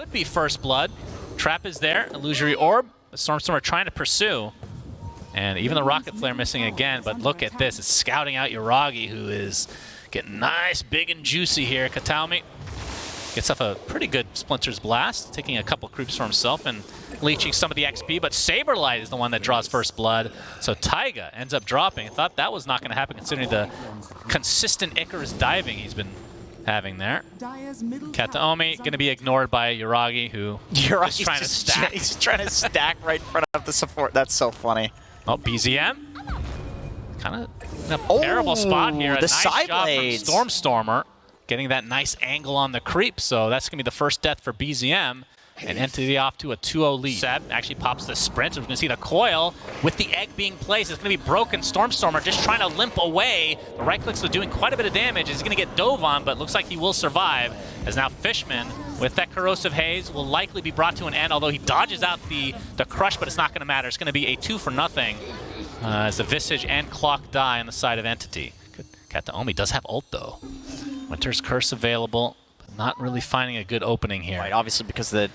Could be first blood. Trap is there. Illusory Orb. The Stormstormer trying to pursue. And even the Rocket Flare missing again. But look at this. It's scouting out Yuragi, who is getting nice, big, and juicy here. Kataomi gets off a pretty good Splinter's Blast, taking a couple creeps for himself and leeching some of the XP. But Saberlight is the one that draws first blood. So Taiga ends up dropping. I thought that was not going to happen considering the consistent Icarus diving he's been having there. Kataomi going to be ignored by Yuragi, who is trying to stack. He's trying to stack right in front of the support. That's so funny. Oh, BZM. Kind of in a terrible spot here. A nice job from Stormstormer, getting that nice angle on the creep. So that's going to be the first death for BZM. And Entity off to a 2-0 lead. Seb actually pops the sprint. We're going to see the coil with the egg being placed. It's going to be broken. Stormstormer just trying to limp away. The right clicks are doing quite a bit of damage. He's going to get dove on, but looks like he will survive. As now Fishman, with that Corrosive Haze, will likely be brought to an end, although he dodges out the crush, but it's not going to matter. It's going to be a 2-for-0 as the Visage and Clock die on the side of Entity. Good. Kataomi does have ult, though. Winter's Curse available. Not really finding a good opening here. Right, obviously because the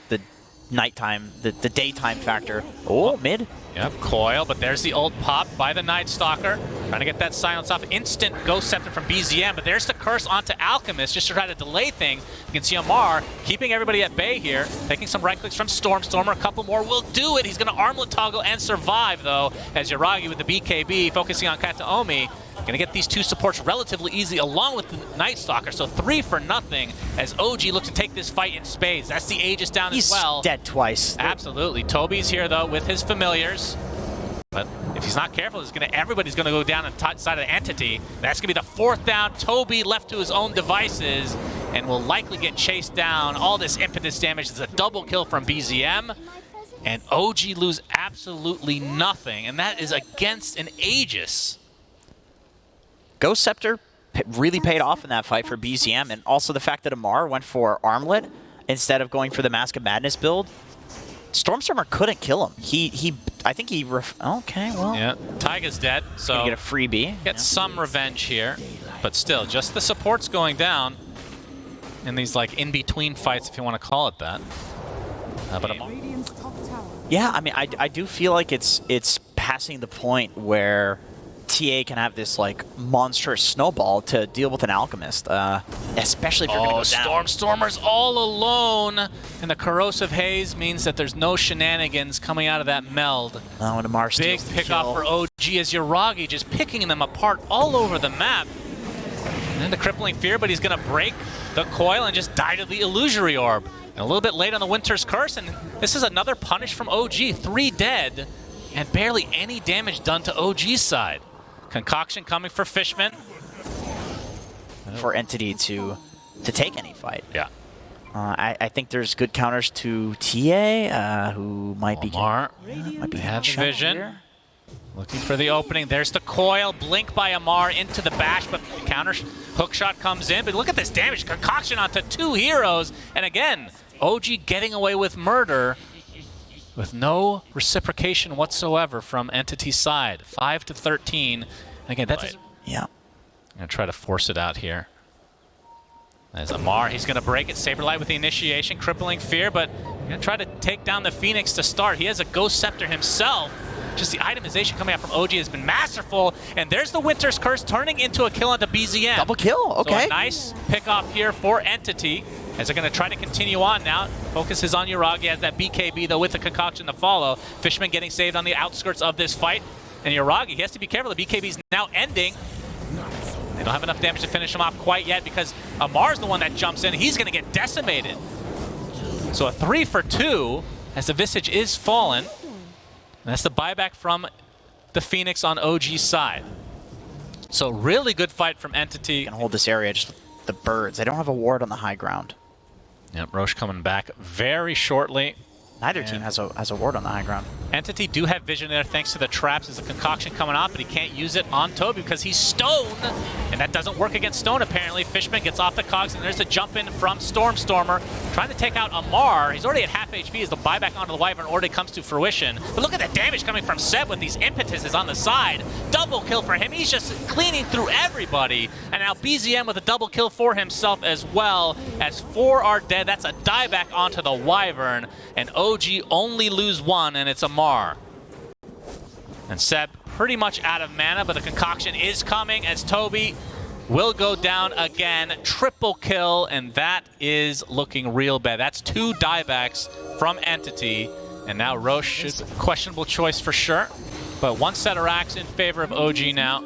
nighttime, the daytime factor. Oh, mid. Yep, coil, but there's the ult pop by the Night Stalker. Trying to get that silence off. Instant Ghost Scepter from BZM, but there's the curse onto Alchemist just to try to delay things. You can see Amar keeping everybody at bay here, taking some right clicks from Stormstormer. A couple more will do it. He's going to armlet toggle and survive, though, as Yuragi with the BKB focusing on Kataomi. Gonna get these two supports relatively easy along with the Night Stalker, so 3-for-0 as OG looks to take this fight in spades. That's the Aegis down as well. He's dead twice. Absolutely. Toby's here though with his familiars. But if he's not careful, everybody's gonna go down on the side of the Entity. That's gonna be the 4th down. Toby left to his own devices and will likely get chased down. All this impetus damage is a double kill from BZM. And OG lose absolutely nothing, and that is against an Aegis. Ghost Scepter really paid off in that fight for BZM, and also the fact that Amar went for Armlet instead of going for the Mask of Madness build. Stormstormer couldn't kill him. I think he okay, well. Yeah, Taiga's dead, so gonna get a freebie. Get some revenge here, but still, just the supports going down in these like in-between fights, if you want to call it that. But yeah, I mean, I do feel like it's passing the point where TA can have this like monstrous snowball to deal with an Alchemist, especially if you're going to go down. Stormstormer's all alone, and the Corrosive Haze means that there's no shenanigans coming out of that meld. Oh, and Amar big pick off for OG as Yuragi just picking them apart all over the map. And then the Crippling Fear, but he's going to break the coil and just die to the Illusory Orb. And a little bit late on the Winter's Curse, and this is another punish from OG. 3 dead, and barely any damage done to OG's side. Concoction coming for Fishman. For Entity to take any fight. Yeah. I think there's good counters to TA, who might be have vision. Here. Looking for the opening. There's the coil. Blink by Amar into the bash, but the counter hook shot comes in. But look at this damage. Concoction onto 2 heroes. And again, OG getting away with murder with no reciprocation whatsoever from Entity's side. 5-13. Again, that's yeah. I'm gonna try to force it out here. As Amar, he's gonna break it. Saberlight with the initiation, Crippling Fear, but gonna try to take down the Phoenix to start. He has a Ghost Scepter himself. Just the itemization coming out from OG has been masterful. And there's the Winter's Curse turning into a kill onto BZM. Double kill, okay. So a nice pick off here for Entity, as they're going to try to continue on now. Focus is on Yuragi as that BKB, though, with the concoction to follow. Fishman getting saved on the outskirts of this fight. And Yuragi, he has to be careful. The BKB is now ending. They don't have enough damage to finish him off quite yet because Amar's the one that jumps in. He's going to get decimated. So a 3-for-2 as the Visage is fallen. And that's the buyback from the Phoenix on OG's side. So really good fight from Entity. Can hold this area, just the birds. They don't have a ward on the high ground. Yep, Roche coming back very shortly. Neither team has a ward on the high ground. Entity do have vision there thanks to the traps. There's a concoction coming off, but he can't use it on Toby because he's Stone. And that doesn't work against Stone, apparently. Fishman gets off the cogs, and there's a jump in from Stormstormer. Trying to take out Amar. He's already at half HP as the buyback onto the Wyvern already comes to fruition. But look at the damage coming from Seb with these impetuses on the side. Double kill for him. He's just cleaning through everybody. And now BZM with a double kill for himself as well, as 4 are dead. That's a dieback onto the Wyvern. And OG only lose 1, and it's Amar. And Seb pretty much out of mana, but the concoction is coming as Toby will go down again. Triple kill, and that is looking real bad. That's 2 diebacks from Entity. And now Roche is a questionable choice for sure. But 1 set of racks in favor of OG now.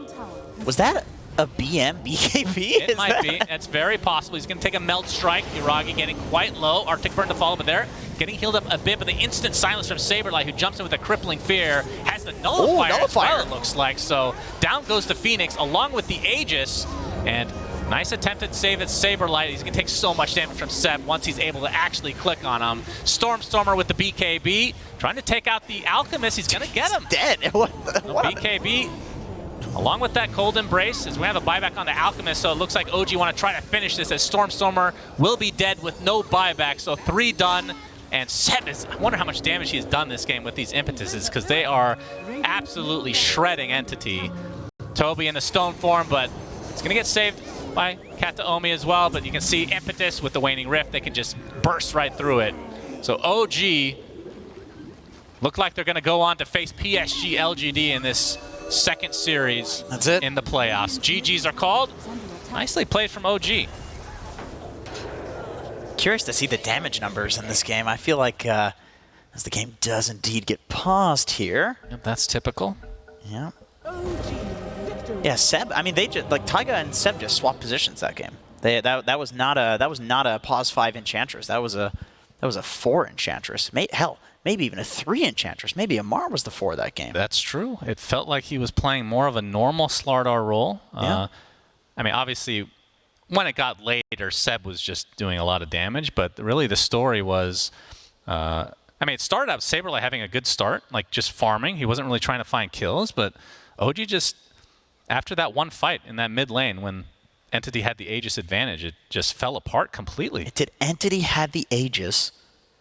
Was that a BM BKB? It might be. It's very possible. He's going to take a Melt Strike. Iragi getting quite low. Arctic Burn to follow, but there. Getting healed up a bit, but the instant silence from Saberlight, who jumps in with a crippling fear, has the nullifier, as well, it looks like. So down goes the Phoenix along with the Aegis, and nice attempted save at Saberlight. He's going to take so much damage from Seb once he's able to actually click on him. Stormstormer with the BKB, trying to take out the Alchemist. He's going to get him. Dead. What BKB. Along with that Cold Embrace, as we have a buyback on the Alchemist, so it looks like OG want to try to finish this as Stormstormer will be dead with no buyback. So 3 done. And Seb is, I wonder how much damage he has done this game with these impetuses, because they are absolutely shredding Entity. Toby in the stone form, but it's going to get saved by Kataomi as well. But you can see Impetus with the Waning Rift, they can just burst right through it. So OG look like they're going to go on to face PSG LGD in this second series. That's it. In the playoffs. GGs are called. Nicely played from OG. Curious to see the damage numbers in this game. I feel like as the game does indeed get paused here. Yep, that's typical. Yeah. Yeah, Seb. I mean, they just like Taiga and Seb just swapped positions that game. That was not a pause 5 Enchantress. That was a 4 Enchantress. Hell, maybe even a 3 Enchantress. Maybe Amar was the 4 that game. That's true. It felt like he was playing more of a normal Slardar role. Yeah. I mean, obviously, when it got later, Seb was just doing a lot of damage, but really the story was, I mean, it started out Saberlight having a good start, like just farming. He wasn't really trying to find kills, but OG just, after that one fight in that mid lane when Entity had the Aegis advantage, it just fell apart completely. Did Entity had the Aegis?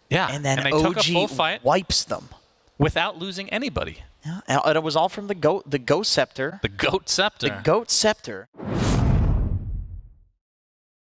Yeah, and then they OG took a full fight wipes them. Without losing anybody. Yeah, and it was all from the Goat Scepter. The Goat Scepter. The Goat Scepter.